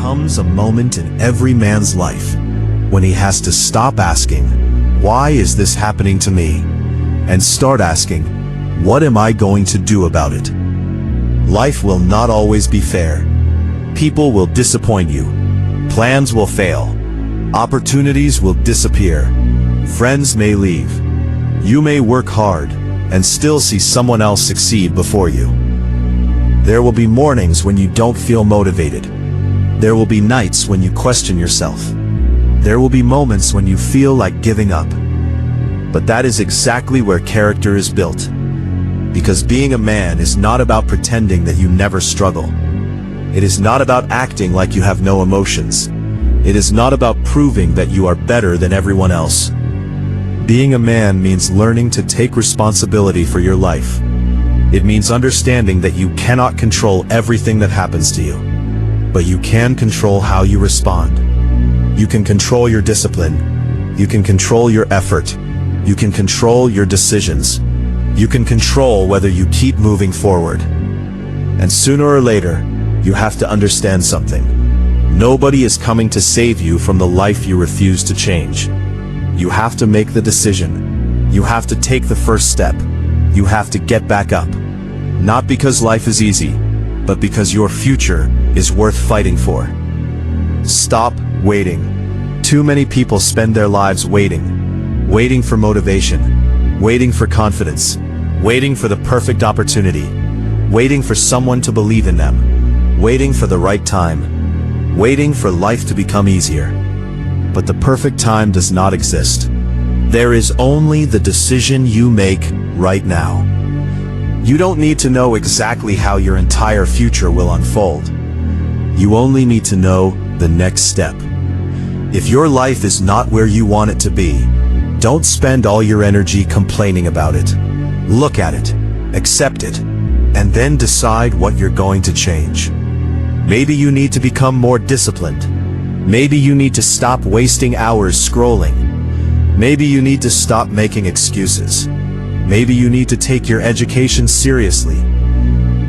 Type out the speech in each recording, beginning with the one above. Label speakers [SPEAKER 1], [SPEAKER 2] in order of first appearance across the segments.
[SPEAKER 1] comes a moment in every man's life when he has to stop asking, "Why is this happening to me?" and start asking, "What am I going to do about it?" Life will not always be fair. People will disappoint you. Plans will fail. Opportunities will disappear. Friends may leave. You may work hard and still see someone else succeed before you. There will be mornings when you don't feel motivated. There will be nights when you question yourself. There will be moments when you feel like giving up. But that is exactly where character is built. Because being a man is not about pretending that you never struggle. It is not about acting like you have no emotions. It is not about proving that you are better than everyone else. Being a man means learning to take responsibility for your life. It means understanding that you cannot control everything that happens to you. But you can control how you respond. You can control your discipline. You can control your effort. You can control your decisions. You can control whether you keep moving forward. And sooner or later, you have to understand something. Nobody is coming to save you from the life you refuse to change. You have to make the decision. You have to take the first step. You have to get back up. Not because life is easy, but because your future is worth fighting for. Stop waiting. Too many people spend their lives waiting. Waiting for motivation. Waiting for confidence. Waiting for the perfect opportunity. Waiting for someone to believe in them. Waiting for the right time. Waiting for life to become easier. But the perfect time does not exist. There is only the decision you make right now. You don't need to know exactly how your entire future will unfold. You only need to know the next step. If your life is not where you want it to be, don't spend all your energy complaining about it. Look at it, accept it, and then decide what you're going to change. Maybe you need to become more disciplined. Maybe you need to stop wasting hours scrolling. Maybe you need to stop making excuses. Maybe you need to take your education seriously.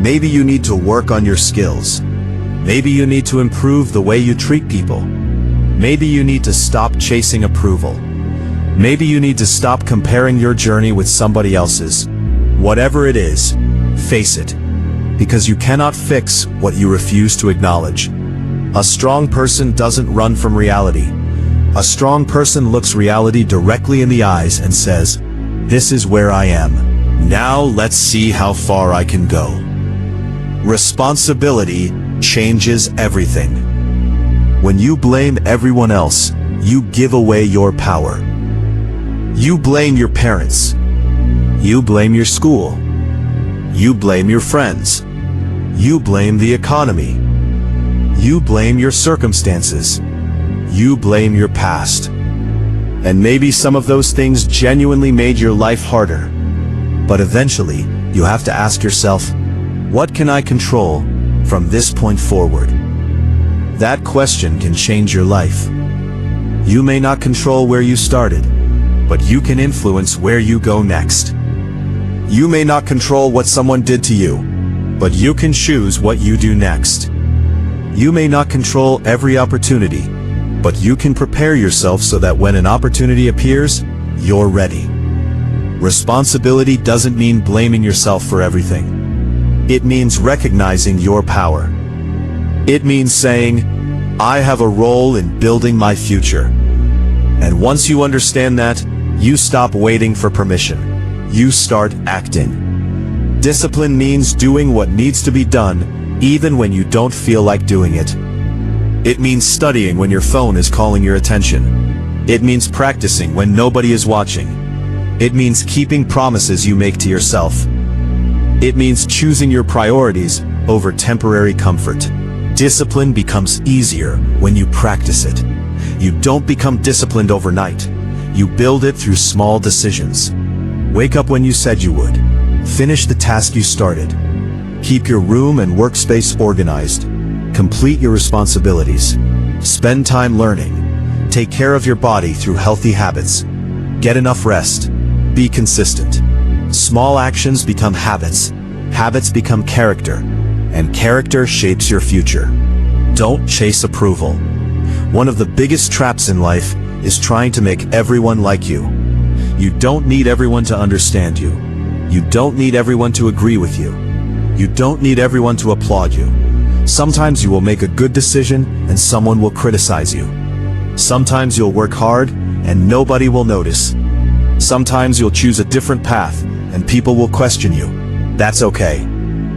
[SPEAKER 1] Maybe you need to work on your skills. Maybe you need to improve the way you treat people. Maybe you need to stop chasing approval. Maybe you need to stop comparing your journey with somebody else's. Whatever it is, face it. Because you cannot fix what you refuse to acknowledge. A strong person doesn't run from reality. A strong person looks reality directly in the eyes and says, "This is where I am. Now let's see how far I can go." Responsibility changes everything. When you blame everyone else, you give away your power. You blame your parents. You blame your school. You blame your friends. You blame the economy. You blame your circumstances. You blame your past. And maybe some of those things genuinely made your life harder. But eventually, you have to ask yourself, what can I control from this point forward? That question can change your life. You may not control where you started, but you can influence where you go next. You may not control what someone did to you, but you can choose what you do next. You may not control every opportunity, but you can prepare yourself so that when an opportunity appears, you're ready. Responsibility doesn't mean blaming yourself for everything. It means recognizing your power. It means saying, I have a role in building my future. And once you understand that, you stop waiting for permission. You start acting. Discipline means doing what needs to be done, even when you don't feel like doing it. It means studying when your phone is calling your attention. It means practicing when nobody is watching. It means keeping promises you make to yourself. It means choosing your priorities over temporary comfort. Discipline becomes easier when you practice it. You don't become disciplined overnight. You build it through small decisions. Wake up when you said you would. Finish the task you started. Keep your room and workspace organized. Complete your responsibilities. Spend time learning. Take care of your body through healthy habits. Get enough rest. Be consistent. Small actions become habits. Habits become character. And character shapes your future. Don't chase approval. One of the biggest traps in life is trying to make everyone like you. You don't need everyone to understand you. You don't need everyone to agree with you. You don't need everyone to applaud you. Sometimes you will make a good decision and someone will criticize you. Sometimes you'll work hard and nobody will notice. Sometimes you'll choose a different path and people will question you. That's okay.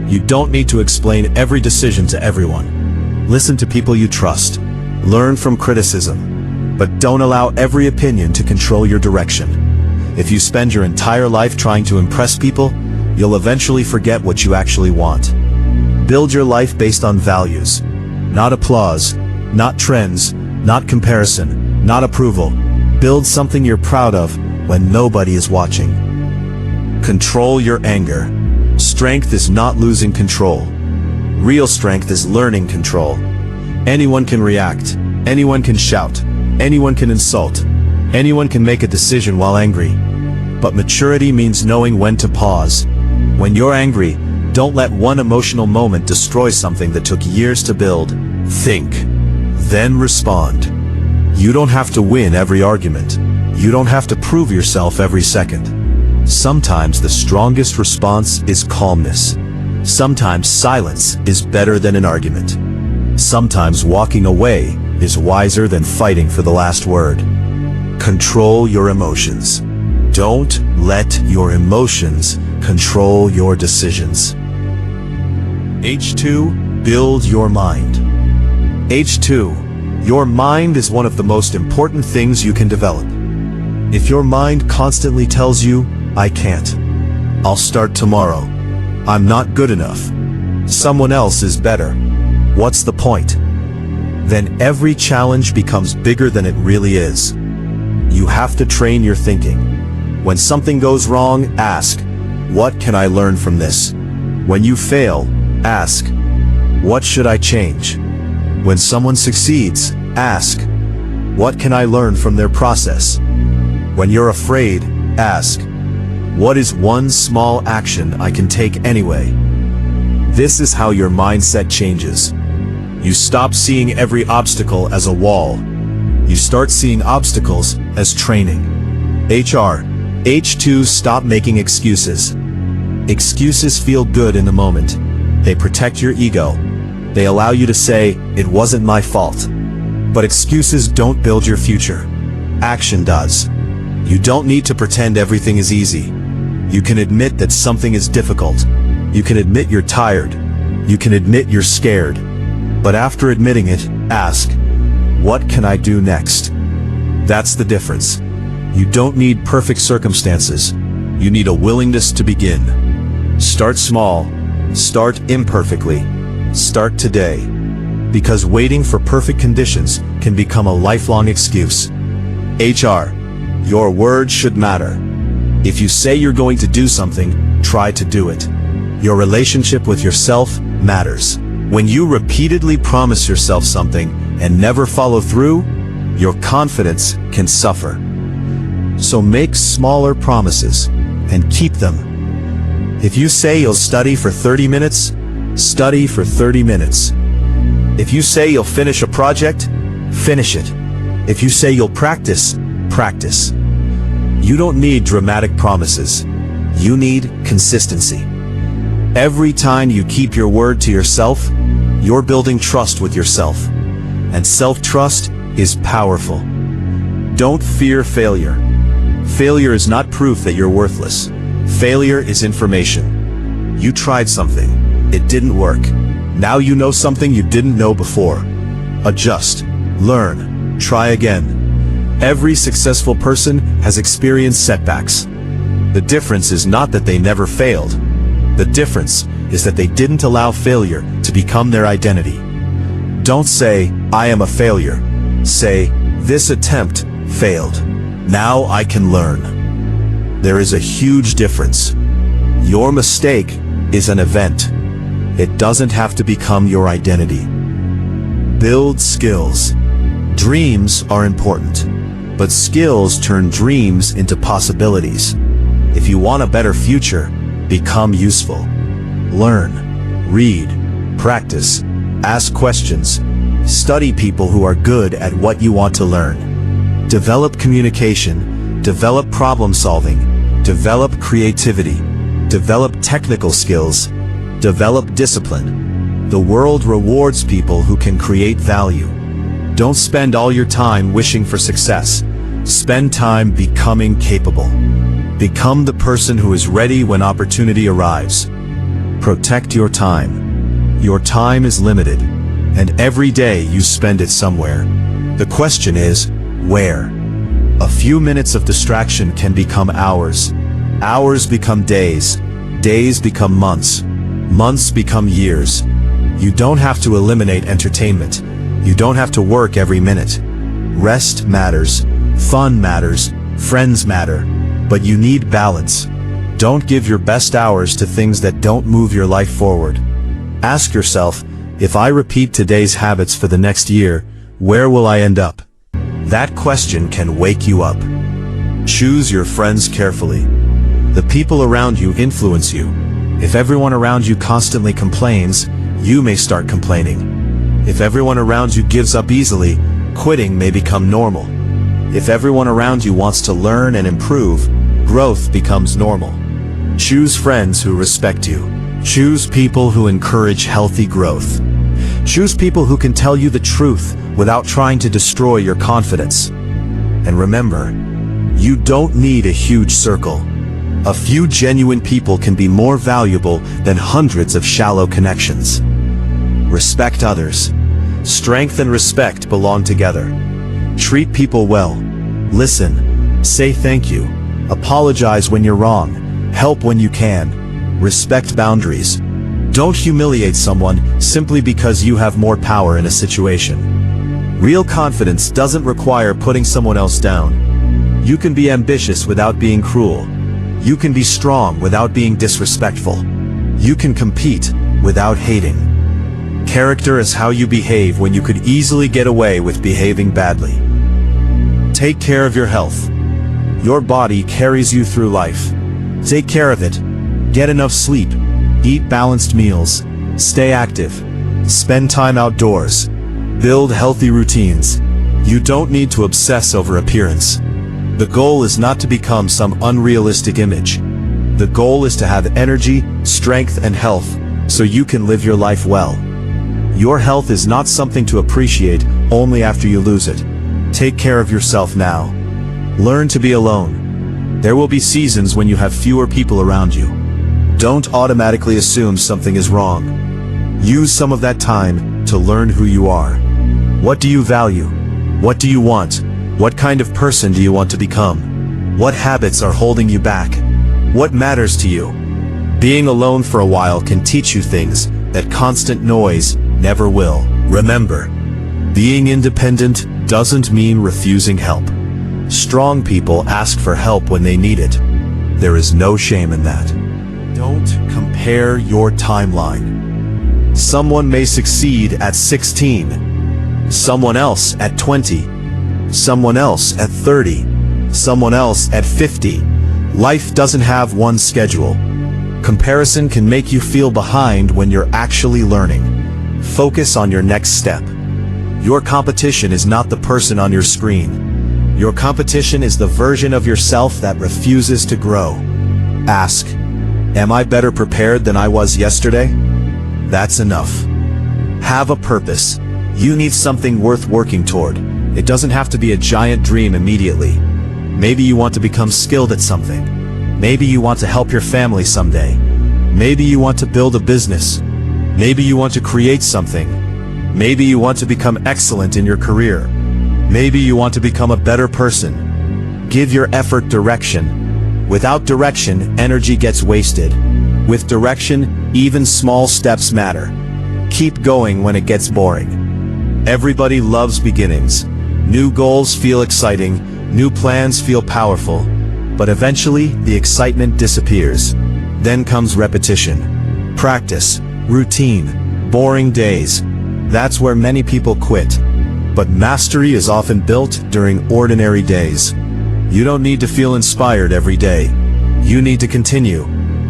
[SPEAKER 1] You don't need to explain every decision to everyone. Listen to people you trust. Learn from criticism. But don't allow every opinion to control your direction. If you spend your entire life trying to impress people, you'll eventually forget what you actually want. Build your life based on values. Not applause, not trends, not comparison, not approval. Build something you're proud of when nobody is watching. Control your anger. Strength is not losing control. Real strength is learning control. Anyone can react. Anyone can shout. Anyone can insult. Anyone can make a decision while angry. But maturity means knowing when to pause. When you're angry, don't let one emotional moment destroy something that took years to build. Think. Then respond. You don't have to win every argument. You don't have to prove yourself every second. Sometimes the strongest response is calmness. Sometimes silence is better than an argument. Sometimes walking away is wiser than fighting for the last word. Control your emotions. Don't let your emotions control your decisions. H2, build your mind. H2, your mind is one of the most important things you can develop. If your mind constantly tells you, I can't, I'll start tomorrow, I'm not good enough, someone else is better, what's the point? Then every challenge becomes bigger than it really is. You have to train your thinking. When something goes wrong, ask, what can I learn from this? When you fail, ask, what should I change? When someone succeeds, ask, what can I learn from their process? When you're afraid, ask, what is one small action I can take anyway? This is how your mindset changes. You stop seeing every obstacle as a wall. You start seeing obstacles as training. H2, stop making excuses. Excuses feel good in the moment. They protect your ego. They allow you to say, it wasn't my fault. But excuses don't build your future. Action does. You don't need to pretend everything is easy. You can admit that something is difficult. You can admit you're tired. You can admit you're scared. But after admitting it, ask, what can I do next? That's the difference. You don't need perfect circumstances. You need a willingness to begin. Start small. Start imperfectly. Start today. Because waiting for perfect conditions can become a lifelong excuse. HR, your words should matter. If you say you're going to do something, try to do it. Your relationship with yourself matters. When you repeatedly promise yourself something and never follow through, your confidence can suffer. So make smaller promises and keep them. If you say you'll study for 30 minutes, study for 30 minutes. If you say you'll finish a project, finish it. If you say you'll practice, practice. You don't need dramatic promises. You need consistency. Every time you keep your word to yourself, you're building trust with yourself. And self-trust is powerful. Don't fear failure. Failure is not proof that you're worthless. Failure is information. You tried something. It didn't work. Now you know something you didn't know before. Adjust. Learn. Try again. Every successful person has experienced setbacks. The difference is not that they never failed. The difference is that they didn't allow failure to become their identity. Don't say, I am a failure. Say, this attempt failed. Now I can learn. There is a huge difference. Your mistake is an event. It doesn't have to become your identity. Build skills. Dreams are important, but skills turn dreams into possibilities. If you want a better future, become useful. Learn, read, practice, ask questions, Study people who are good at what you want to learn. Develop communication, develop problem solving, develop creativity, develop technical skills, develop discipline. The world rewards people who can create value. Don't spend all your time wishing for success. Spend time becoming capable. Become the person who is ready when opportunity arrives. Protect your time. Your time is limited, and every day you spend it somewhere. The question is, where? A few minutes of distraction can become hours. Hours become days. Days become months. Months become years. You don't have to eliminate entertainment. You don't have to work every minute. Rest matters. Fun matters. Friends matter. But you need balance. Don't give your best hours to things that don't move your life forward. Ask yourself, if I repeat today's habits for the next year, where will I end up? That question can wake you up. Choose your friends carefully. The people around you influence you. If everyone around you constantly complains, you may start complaining. If everyone around you gives up easily, quitting may become normal. If everyone around you wants to learn and improve, growth becomes normal. Choose friends who respect you. Choose people who encourage healthy growth. Choose people who can tell you the truth without trying to destroy your confidence. And remember, you don't need a huge circle. A few genuine people can be more valuable than hundreds of shallow connections. Respect others. Strength and respect belong together. Treat people well. Listen. Say thank you. Apologize when you're wrong. Help when you can. Respect boundaries. Don't humiliate someone simply because you have more power in a situation. Real confidence doesn't require putting someone else down. You can be ambitious without being cruel. You can be strong without being disrespectful. You can compete without hating. Character is how you behave when you could easily get away with behaving badly. Take care of your health. Your body carries you through life. Take care of it. Get enough sleep. Eat balanced meals. Stay active. Spend time outdoors. Build healthy routines. You don't need to obsess over appearance. The goal is not to become some unrealistic image. The goal is to have energy, strength, and health, so you can live your life well. Your health is not something to appreciate only after you lose it. Take care of yourself now. Learn to be alone. There will be seasons when you have fewer people around you. Don't automatically assume something is wrong. Use some of that time to learn who you are. What do you value? What do you want? What kind of person do you want to become? What habits are holding you back? What matters to you? Being alone for a while can teach you things that constant noise never will. Remember, being independent doesn't mean refusing help. Strong people ask for help when they need it. There is no shame in that. Don't compare your timeline. Someone may succeed at 16, someone else at 20, someone else at 30, someone else at 50. Life doesn't have one schedule. Comparison can make you feel behind when you're actually learning. Focus on your next step. Your competition is not the person on your screen. Your competition is the version of yourself that refuses to grow. Ask, am I better prepared than I was yesterday? That's enough. Have a purpose. You need something worth working toward. It doesn't have to be a giant dream immediately. Maybe you want to become skilled at something. Maybe you want to help your family someday. Maybe you want to build a business. Maybe you want to create something. Maybe you want to become excellent in your career. Maybe you want to become a better person. Give your effort direction. Without direction, energy gets wasted. With direction, even small steps matter. Keep going when it gets boring. Everybody loves beginnings. New goals feel exciting, new plans feel powerful, but eventually the excitement disappears. Then comes repetition, practice, routine, boring days. That's where many people quit. But mastery is often built during ordinary days. You don't need to feel inspired every day. You need to continue.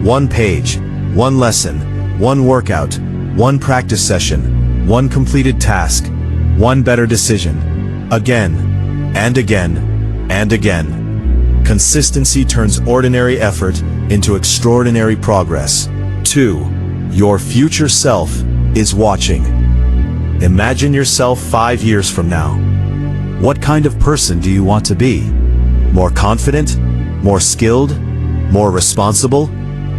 [SPEAKER 1] One page, one lesson, one workout, one practice session, one completed task. One better decision. Again, and again, and again. Consistency turns ordinary effort into extraordinary progress. 2. Your future self is watching. Imagine yourself 5 years from now. What kind of person do you want to be? More confident? More skilled? More responsible?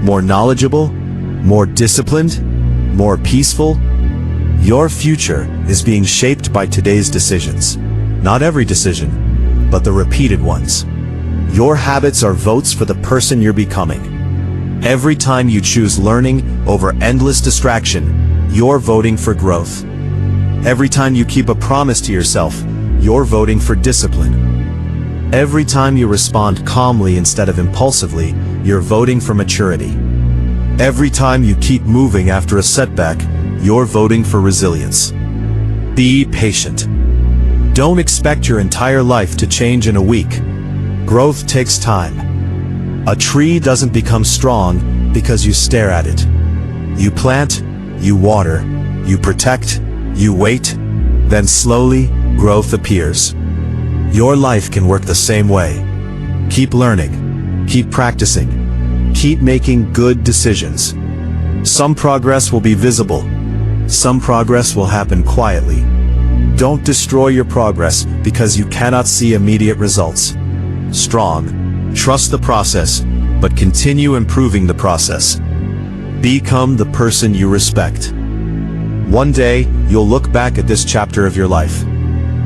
[SPEAKER 1] More knowledgeable? More disciplined? More peaceful? Your future is being shaped by today's decisions. Not every decision, but the repeated ones. Your habits are votes for the person you're becoming. Every time you choose learning over endless distraction, you're voting for growth. Every time you keep a promise to yourself, you're voting for discipline. Every time you respond calmly instead of impulsively, you're voting for maturity. Every time you keep moving after a setback, you're voting for resilience. Be patient. Don't expect your entire life to change in a week. Growth takes time. A tree doesn't become strong because you stare at it. You plant, you water, you protect, you wait, then slowly, growth appears. Your life can work the same way. Keep learning, keep practicing, keep making good decisions. Some progress will be visible. Some progress will happen quietly. Don't destroy your progress because you cannot see immediate results. Strong, trust the process, but continue improving the process. Become the person you respect. One day, you'll look back at this chapter of your life.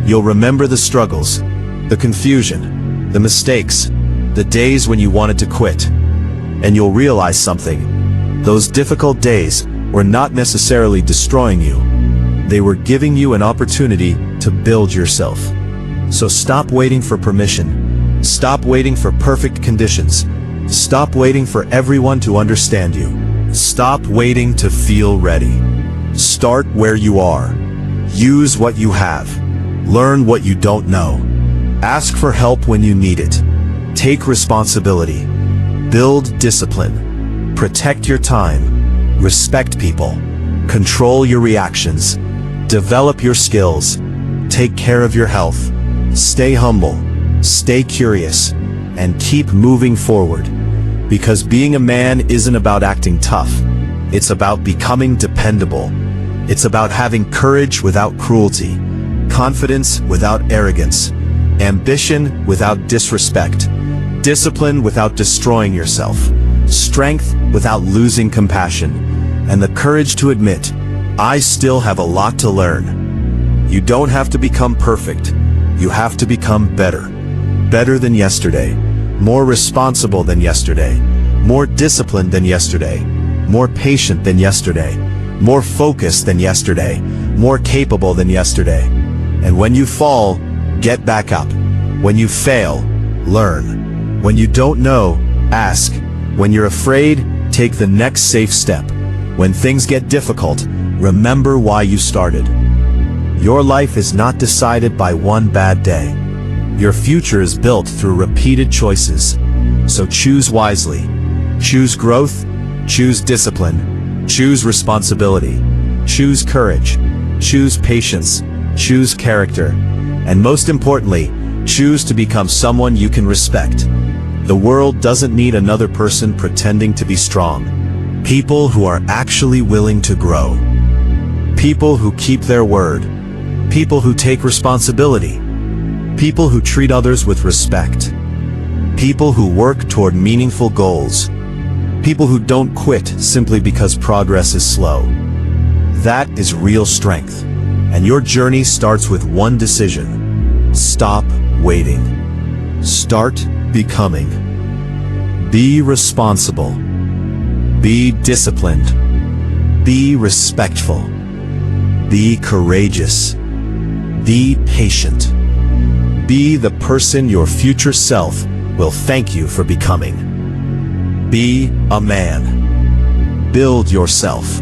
[SPEAKER 1] You'll remember the struggles, the confusion, the mistakes, the days when you wanted to quit. And you'll realize something. Those difficult days were not necessarily destroying you. They were giving you an opportunity to build yourself. So stop waiting for permission. Stop waiting for perfect conditions. Stop waiting for everyone to understand you. Stop waiting to feel ready. Start where you are. Use what you have. Learn what you don't know. Ask for help when you need it. Take responsibility. Build discipline. Protect your time. Respect people. Control your reactions. Develop your skills. Take care of your health. Stay humble. Stay curious. And keep moving forward. Because being a man isn't about acting tough. It's about becoming dependable. It's about having courage without cruelty, confidence without arrogance, ambition without disrespect, discipline without destroying yourself, strength without losing compassion, and the courage to admit, I still have a lot to learn. You don't have to become perfect. You have to become better. Better than yesterday, more responsible than yesterday, more disciplined than yesterday, more patient than yesterday, more focused than yesterday, more capable than yesterday. And when you fall, get back up. When you fail, learn. When you don't know, ask. When you're afraid, take the next safe step. When things get difficult, remember why you started. Your life is not decided by one bad day. Your future is built through repeated choices. So choose wisely. Choose growth. Choose discipline. Choose responsibility. Choose courage. Choose patience. Choose character. And most importantly, choose to become someone you can respect. The world doesn't need another person pretending to be strong. People who are actually willing to grow. People who keep their word. People who take responsibility. People who treat others with respect. People who work toward meaningful goals. People who don't quit simply because progress is slow. That is real strength. And your journey starts with one decision. Stop waiting. Start becoming. Be responsible. Be disciplined. Be respectful. Be courageous. Be patient. Be the person your future self will thank you for becoming. Be a man. Build yourself.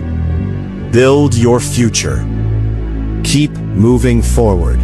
[SPEAKER 1] Build your future. Keep moving forward.